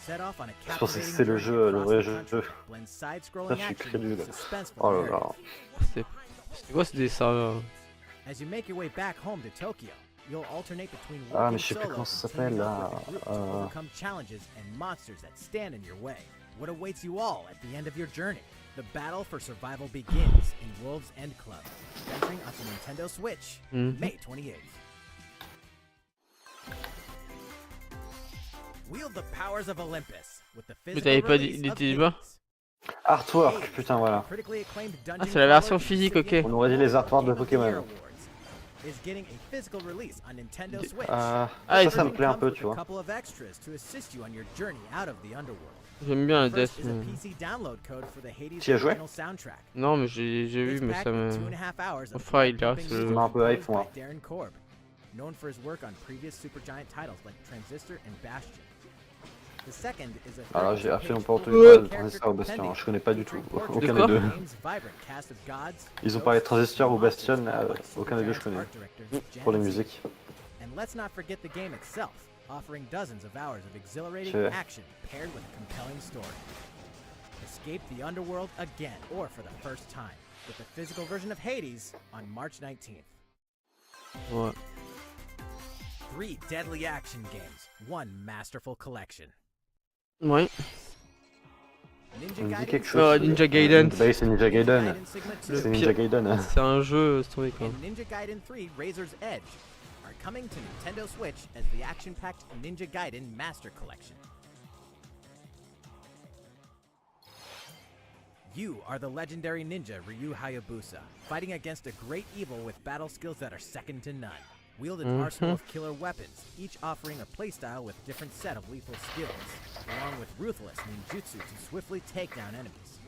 Set off on a Je pensais que captivating c'était le journey jeu, le across vrai the jeu. country, blends side-scrolling Là, je suis action crédule. with suspenseful Oh là narrative. là. C'est quoi ce dessin là? As you make your way back home to Tokyo, you'll alternate between Ah, working mais je sais plus solo comment ça and teaming s'appelle, up là. with a group to overcome challenges and monsters that stand in your way. What awaits you all at the end of your journey? The battle for survival begins in Wolves End Club, entering onto Nintendo Switch, Mhm. May 28th. Wield the powers of Olympus with the t'avais physical pas dit- release il of était bas? Hades. Artwork, putain, voilà. Critically acclaimed Ah, dungeon c'est la version crawler physique, recipient ok. On aurait dit les artworks de Game of the Year Pokémon. Awards is getting a physical release on Nintendo Switch. Ah, Ça me plaît un peu, tu Comes with vois. a couple of extras to assist you on your journey out of the underworld. J'aime bien le First death. is a mais- PC download code for the Hades Tu y as joué original soundtrack. Non mais j'ai vu It's mais packed ça with me... 2.5 hours of Enfin, il a pumping ce- music Ça m'a un peu hype, composed moi. by Darren Korb, known for his work on previous Supergiant titles like Transistor and Bastion. The second is a Alors, j'ai 32-page absolument pas entendu full parler de character Transistor ou Bastion, compendium je connais pas du tout, reports aucun quoi des deux. the game's vibrant cast of gods, Ils ont parlé de Transistor ou monsters, Bastion, all by aucun des deux je Supergiant's connais. art director, Pour les Jan Z. musiques. And let's not forget the game itself, offering dozens of hours of exhilarating Sure. action paired with a compelling story. Escape the underworld again, or for the first time, with the physical version of Hades on March 19th. Ouais. 3 deadly action games, 1 masterful collection. Ouais. Ninja On me dit Gaiden quelque 2 chose. Oh, Ninja Gaiden. Bah, c'est Ninja Gaiden. Gaiden Sigma 2 C'est Ninja Gaiden. C'est un jeu, c'est trouvé quoi. and Ninja Gaiden 3 Razor's Edge are coming to Nintendo Switch as the action-packed Ninja Gaiden Master Collection. You are the legendary ninja Ryu Hayabusa, fighting against a great evil with battle skills that are second to none. Wield an arsenal of killer weapons, each offering a playstyle with different set of lethal skills, along with ruthless ninjutsu to swiftly take down enemies.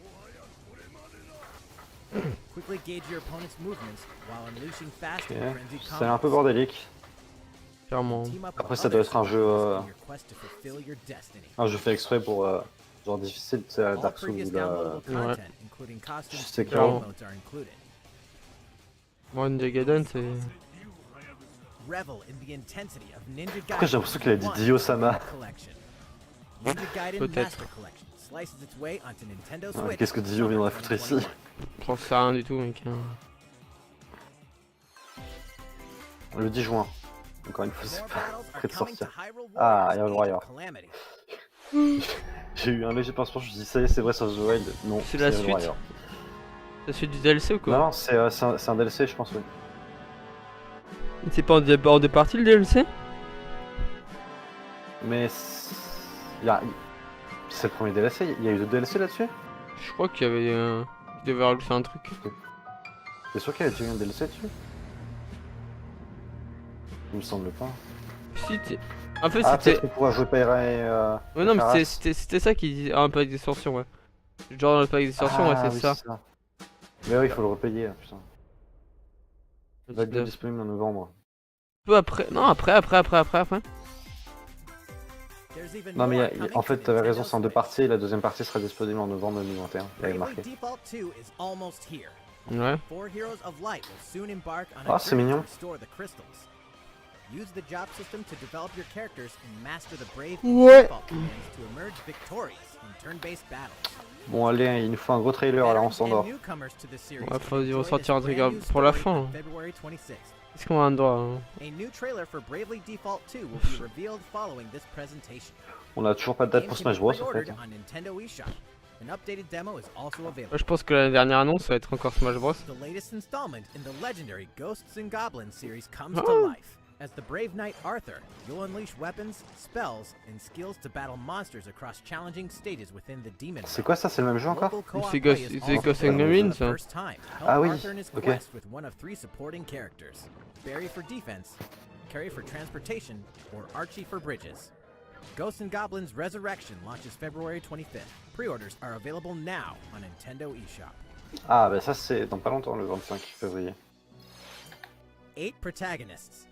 Quickly gauge your opponent's movements while unleashing fast Ok, and frenzied c'est un peu combos. bordélique. Clairement. Team up Après with ça doit others être un jeu, in your quest to fulfill your destiny. fait exprès pour genre difficile, tu sais, à All Dark Souls previous ou la... downloadable Ouais. content, including costumes C'est and clair. emotes, are included. Moi, Ninja Gaiden, c'est. Revel in the intensity of Ninja Pourquoi j'ai Gaiden l'impression qu'il a dit 1 Dio-sama? Collection. Ninja Gaiden Peut-être. Master Collection slices its way onto Nintendo Ouais, Switch. qu'est-ce que Dio viendrait foutre ici? 2021. J'en sais rien du tout, mec. Le 10 juin. Encore une fois, c'est More pas battles are près de coming to sortir. Hyrule Ah, Warriors Hyrule Age of Warriors. Calamity. J'ai eu un léger pincement, je me suis dit ça y est, c'est vrai, Breath of the Wild. Non, C'est la Hyrule suite. Warriors. La suite du DLC ou quoi? Non, c'est un DLC, je pense, oui. C'est pas en deux parties le DLC? Mais c'est le premier DLC, il y a eu 2 DLC là-dessus? Je crois qu'il y avait. Il devait rajouter un truc. T'es sûr qu'il y a déjà eu un DLC dessus? Il me semble pas. Si, en fait, Ah, c'était. peut-être qu'on pourra jouer Pyra et... Ouais, non, mais Karas. c'était ça qui disait. Ah, un pack d'extension, ouais. Genre, le pack d'extension, ouais, c'est oui, ça. Mais oui, il faut le repayer, putain. Va être De- disponible en novembre. Peu après. Non, après. There's even Non, mais more en coming fait, to t'avais Nintendo raison, c'est en 2 Switch. parties, et la deuxième partie sera disponible en novembre 2021. Il avait Bravely marqué. Default 2 is almost here. Ouais. 4 Heroes of Light will soon embark on Ah, a c'est journey mignon. to restore the crystals. Use the job system to develop your characters and master the brave Ouais. default commands to emerge victorious in turn-based battles. Bon, allez, il nous faut un gros trailer, alors on Veterans and s'endort. newcomers to the series Ouais, can faut enjoy ressortir un this truc brand new pour la story fin. on February 26th. Est-ce qu'on a un droit hein? A new trailer for Bravely Default 2 will be revealed following this presentation. On a toujours pas de date Game pour can Smash be Bros en fait. pre-ordered on Nintendo eShop. An updated demo is also available. Ouais, je pense que la dernière annonce ça va être encore Smash Bros. The latest installment in the legendary Ghosts and Goblins series comes Oh. to life. As the brave knight Arthur, you'll unleash weapons, spells, and skills to battle monsters across challenging stages within the demon C'est quoi ça? C'est le même jeu encore? Local co-op C'est play Ghost- is c'est also Ghost and available Goblins, for the ça. first time. Help Ah oui, Arthur in his ok. quest with one of 3 supporting characters. Barry for defense, Carrie for transportation, or Archie for bridges. Ghosts and Goblins Resurrection launches February 25th. Pre-orders are available now on Nintendo eShop. Ah, bah ça c'est dans pas longtemps, le 25 février. 8 protagonists,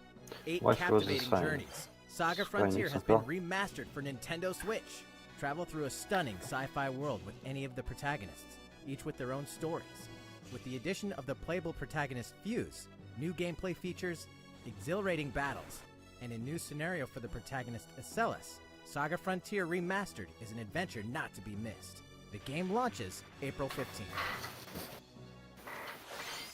8 Ouais, je suppose captivating c'est fine. journeys. Saga Square Enix Frontier has been encore. remastered for Nintendo Switch. Travel through a stunning sci-fi world with any of the protagonists, each with their own stories. With the addition of the playable protagonist Fuse, new gameplay features, exhilarating battles, and a new scenario for the protagonist Acellus, Saga Frontier Remastered is an adventure not to be missed. The game launches April 15th.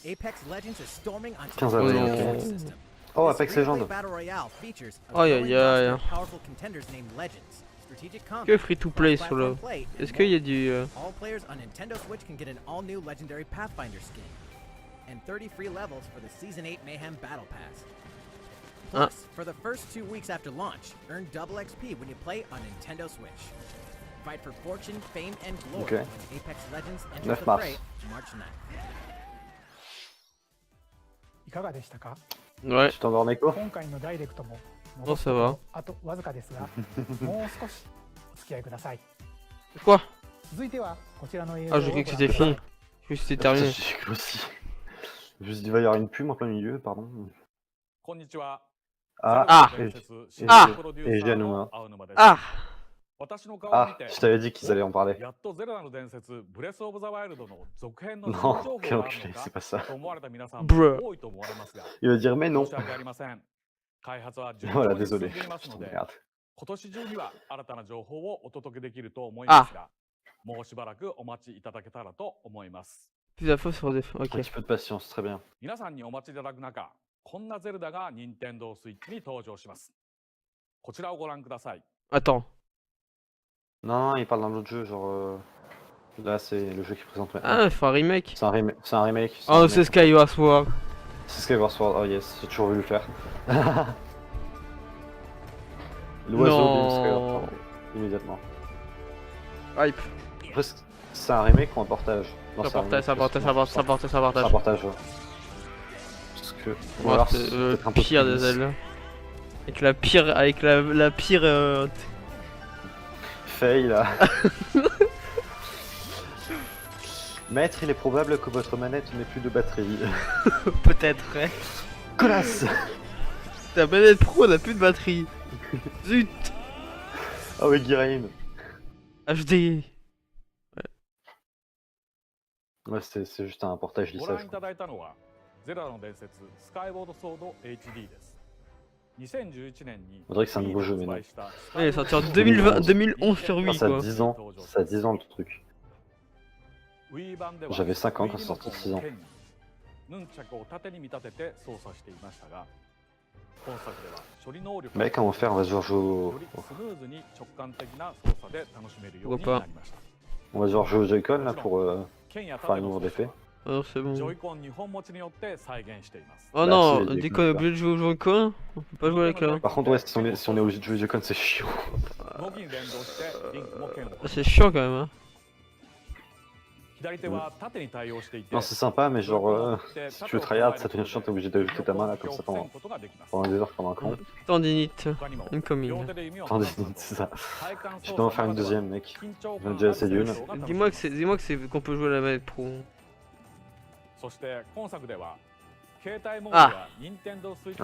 Apex Legends is storming onto 15 the avril, Nintendo ok. system. Oh, This Apex free-to-play Legends. Battle Royale features a Aïe, growing aïe, aïe. roster of powerful contenders named Legends, strategic combat, Que free to play sur le. cross-platform play, and Est-ce qu'il y a more. du. All players on Nintendo Switch can get an all-new Legendary Pathfinder skin, and 30 free levels for the Season 8 Mayhem Battle Pass. Ah. Plus, for the first 2 weeks after launch, earn double XP when you play on Nintendo Switch. Fight for fortune, fame, and glory Ok. when Apex Legends enters 9 the mars. fray March 9th. いかがでしたか？ Ouais. Tu t'endors Neko? 今回のダイレクトも Non, ça va. あとわずかですが、もう少しお付き合いください。 Quoi? 続いてはこちらの映像 Ah, を j'ai ご cru 覧 que く c'était ださい fini. J'ai cru que c'était terminé. J'ai cru aussi. Je me suis dit, il va y avoir une pub en plein milieu, pardon. こんにちは。 Ah, Ah. et Januma. Ah! 私の顔を見 Ah, て je t'avais dit qu'ils allaient en parler. やっとゼルダの伝説ブレスオブザワイルドの続編の新 Non, 情報 quel がある enculé, の c'est か pas ça. と思われた皆さん Bruh. も多いと思われますが、 Il va dire, mais non. 申し訳ありません。開発は順 Voilà, 調に進ん désolé. でいますの Je で、 t'emmerde. 今年中には新たな情報をお届けできると思いますが、もうしばらくお待ちいただけたらと思います。 Plus d'infos sur des. Un Ok. petit peu de patience, très bien. 皆さんにお待ちいただく中、こんなゼルダが任天堂スイッチに登場します。こちらをご覧ください。 Attends. Non, il parle d'un autre jeu, genre. Là, c'est le jeu qui présente maintenant. Ah, il faut un remake. C'est un, c'est un remake. c'est un Oh, remake. c'est Skyward Sword. C'est Skyward Sword, oh yes, j'ai toujours voulu le faire. L'oiseau Non. de Skyward Sword, immédiatement. Hype. Après, c'est un remake ou un portage? Non, Ça un remake, portage, ça portage, ça portage, ça portage, ça C'est un portage. portage, ouais. Parce que. ou Moi, alors, c'est c'est le peut-être un peu pire plus des lisse. Zelda. Avec la pire. Avec la pire. Fail là. Maître, il est probable que votre manette n'ait plus de batterie. Peut-être, ouais. Colasse. Ta manette pro n'a plus de batterie. Zut. Ah ouais, Guiraim. HD. Ouais, c'est juste un portage ご lissage. 覧いただいたのはゼラの伝説スカイウォードソード HD です。2011年に On dirait que c'est un nouveau jeu, mais non. Ouais, il est sorti en 2020, 2011 sur Ah, Wii ça a quoi. 10 ans. Ça a 10 ans le truc. J'avais 5 ans quand c'est sorti, 6 ans. ヌンチャクを縦に見立てて操作していましたが、本作では処理能力 Mec, on va faire, on va se jouer よりスムーズに直感的な操作で楽しめるようになりました。 On va devoir jouer au Joy-Con là pour 剣や faire 盾 une の nouvelle 操作 effet. は Oh c'est bon. ジョイコン2本持ちによって再現しています。 Oh Bah, non, c'est dès qu'on est obligé de jouer au Joy-Con, on peut pas jouer avec là. Par contre, ouais, si on est obligé de jouer au Joy-Con, c'est chiant. 動きに連動してリンクも剣を C'est chiant quand même hein. 左手は縦に対応していて Non, c'est sympa, mais genre, si tu veux tryhard, ça devient chiant, t'es obligé d'ajouter ta main là comme ça pendant des heures comme un con. Tendinite, incoming. Attendez, c'est ça. Je dois en faire une deuxième, mec. J'en ai déjà assez d'une. Dis-moi que c'est qu'on peut jouer à la manette pro. そして今作では携帯モードや Nintendo Switch ライ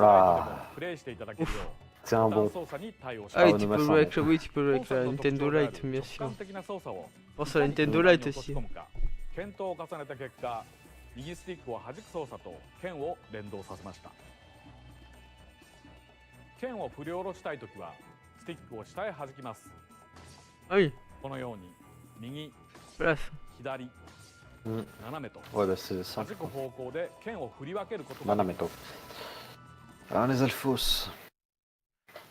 トでもプレイしていただけるよう C'est un bon. 操作に対応し Ah oui, ます。 tu peux jouer avec, oui, tu peux jouer avec la Nintendo Lite, bien sûr. Pense à la Nintendo Lite aussi. 検討を重ねた結果、右スティックを弾く操作と剣を連動させました。剣を振り下ろしたいときはスティックを下へ弾きます。 Ah oui, このように右、 place. 左、 Mm. 斜めと Ouais, bah c'est 弾 simple. く方向で剣を振り分けることができます。 Manameto. Ah, les Alphos.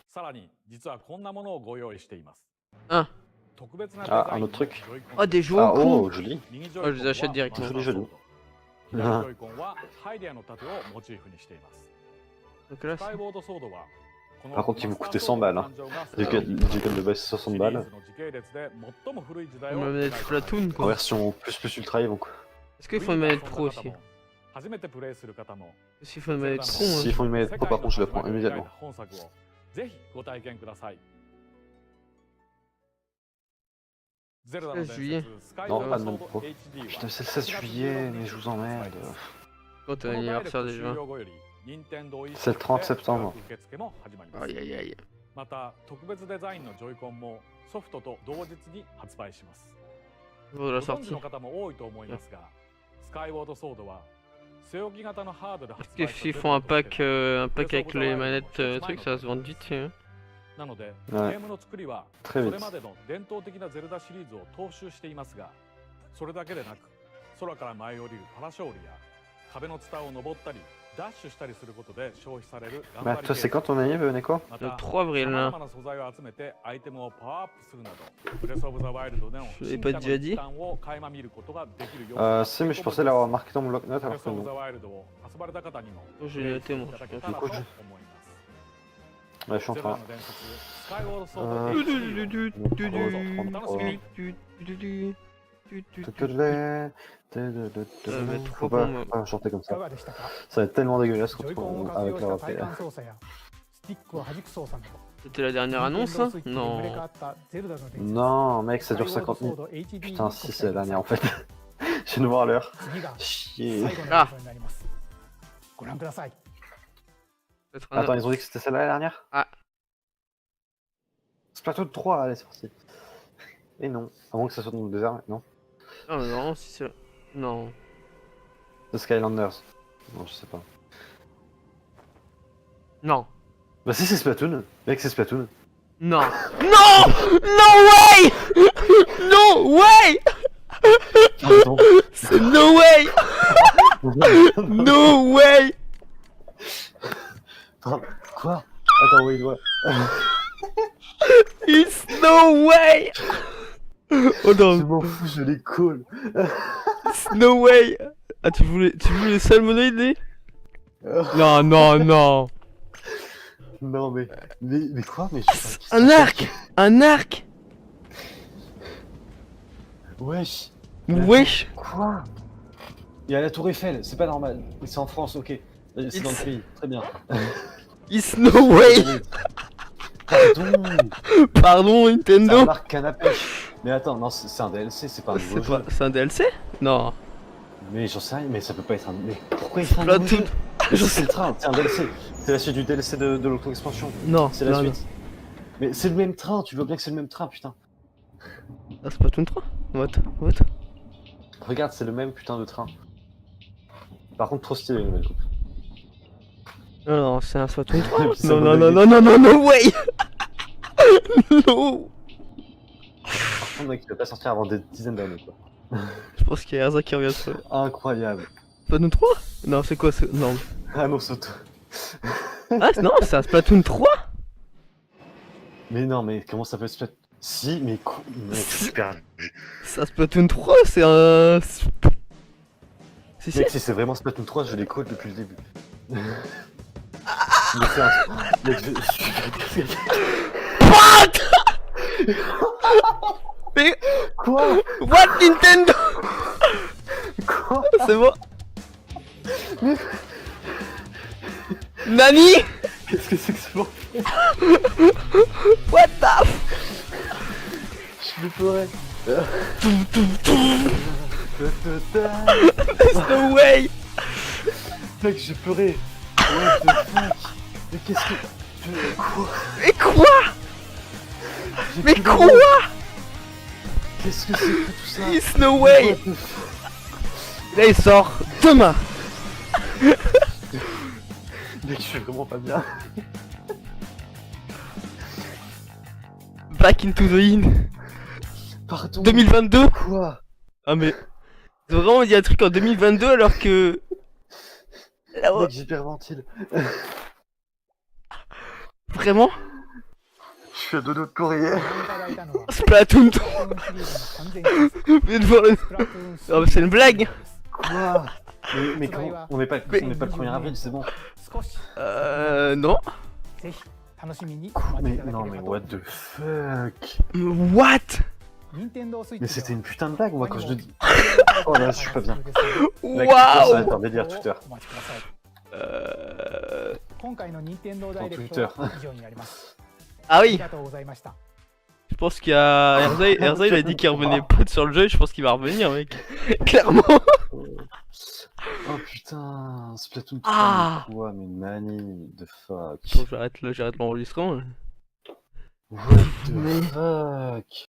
さらに実はこんなものをご用意しています。 Ah. 特別な Ah, un autre truc. Oh, des Ah, Joy-Con. oh, joli. Oh, je les achète directement. Joli, joli. 左ジョイコンはハイデアの盾をモチーフにしています。 Donc là, スカイボードソードは Par contre, il me coûtait 100 balles. Hein. Joy-Con de base, c'est 60 balles. on va mettre Splatoon En quoi. version plus ultra, ils vont. Est-ce qu'il faut une manette pro aussi? Est-ce qu'il faut une manette pro hein? S'ils font une manette pro, par contre, je la prends immédiatement. ぜひご体験ください。 16 juillet. Non, pas de manette pro. Putain, c'est le 16 juillet, mais je vous emmerde. Quand t'as l'anniversaire déjà. C'est le 30 septembre. Aïe aïe aïe. また特別デザインのジョイコンもソフトと同日に発売します。 Pour la ご存知 sortie. の方も多いと思いますが、スカイウォードソードは据え置き型のハードで発 Est-ce 売 qu'ils font un pack avec les manettes trucs, ça va se vendre vite. Hein. なので、Ouais. ゲームの作りはそ Très れ vite. までの伝統的なゼルダシリーズを踏襲していますが、それだけでなく空から舞い降りるパラショールや壁のツタを登ったりダッシュしたりすることで消費される頑 Bah, 張り toi, c'est quand ton anniv, Neko? ま Le た 3 avril 様 là. 々な素材を集めてアイテムをパワーアップするなどブレスオブザワイルドでの Je l'ai 進 pas 化の déjà 一 dit. 端を垣間見ることができるよう Si, mais je pensais l'avoir marqué dans mon bloc-notes ブレ alors ス que オブザ non. ワイルドを遊ばれた方にも Oh, j'ai noté moi. いただけたらと思います。 Ouais, je suis en ゼロ train. の伝説スカイウォードソード HD をお楽しみに。 Faut pas chanter comme いか ça. がでしたか？ Ça va être tellement dégueulasse ジョイコンを活 avec 用し leur た体 appel. 感操作やスティックを弾く操作など C'était la dernière annonce hein? 任天堂スイッチに生まれ変わ Non. ったゼルダの伝説 Non, mec, ça dure 50 minutes. Putain, si, c'est la dernière en fait. Je viens de voir l'heure. 次が Chier. 最後の映像になります。ご覧ください。 Peut-être un- Attends, ils ont dit que c'était celle-là la dernière? Ah. Splatoon 3, allez, c'est parti. Et non, à moins que ça soit dans le désert, non. Non, non, si c'est. Non. The Skylanders. Non, je sais pas. Non. Bah si, c'est Splatoon. Mec, c'est Splatoon. Non. Non! No way! No way! Pardon. C'est no way! No way! Quoi? Attends, oui, ouais. It's no way! Oh Je non, m'en fous, je les colle. it's no way! Ah, tu voulais le salmonoïde? Non, non, non! Non, mais quoi? Mais je sais pas qui Un c'est. arc! Un arc! Wesh. Wesh! Quoi? Il y a la Tour Eiffel, c'est pas normal. C'est en France, ok. C'est dans le pays, très bien. It's no way! Pardon. Pardon, C'est Nintendo? un arc canne à pêche. Mais attends, non, c'est un DLC, c'est pas un nouveau jeu. C'est un DLC? Non. Mais j'en sais rien, mais ça peut pas être un... Mais pourquoi il fait un nouveau Splatoon. jeu? C'est le train, c'est un DLC. C'est la suite du DLC de l'auto-expansion. Non, C'est la non, suite. Mais c'est le même train, tu vois bien que c'est le même train, putain. non. Ah, Splatoon 3. What? Regarde, c'est le même putain de train. Par contre, trop stylé, les nouvelles coupes. Non, c'est un Splatoon 3. Et puis ça Non, me non, donne non, non, non, no way. No. Par contre, mec, il va pas sortir avant des dizaines d'années, quoi. Je pense qu'il y a Erza qui revient sur Incroyable. Splatoon 3. Non, c'est quoi non. Ah non, Soto. Ah, non, c'est un Splatoon 3. Mais non, mais comment ça peut se faire? Si, mais quoi? Mec, super. C'est un Splatoon 3, c'est un... Si. Mec, si c'est vraiment Splatoon 3, je les call depuis le début. Mais c'est un... Mec, Mais... Quoi? What, Nintendo? Quoi? C'est bon. Nani? Qu'est-ce que c'est que ce bordel? What the f... Je vais pleurer. There's no way. Mec, j'ai pleuré. What the fuck? Mais qu'est-ce que... Quoi? Mais quoi? J'ai Mais pleuré. quoi? Qu'est-ce que c'est que tout ça? There's no way. What the fuck? Là, il sort demain. Mec, je suis vraiment pas bien. Back into the in. Pardon. 2022. Quoi? Ah mais... C'est vraiment il y a un truc en 2022 alors que... Là, ouais. Mec, j'hyperventile. Vraiment? Je suis à deux doigts de courrier. Splatoon 3. シリーズの完全に Mais devant le... スプラトゥーン3 Oh, mais c'est une blague. Quoi? Mais comment? On n'est pas le 1er avril, c'est bon. 少し Non. ぜひ楽しみに Mais 待っていただ non, け mais れば what と the fuck? What? 任天堂スイッ Mais チ c'était では une putain de blague, moi, quand je le dis. 他 Oh là, je suis pas bien. 開発中ですので Mec, ça va Waouh. être un délire Twitter. お待ちください今回の任天堂ダイレクトは以上になります Ah あり oui. がとうございました Je pense qu'il y a... Erza il a dit qu'il revenait pas sur le jeu, je pense qu'il va revenir mec. Clairement. Oh putain, Splatoon 3, Ah. mais quoi? Mais Nani, the fuck? Bon, j'arrête l'enregistrement. What the fuck?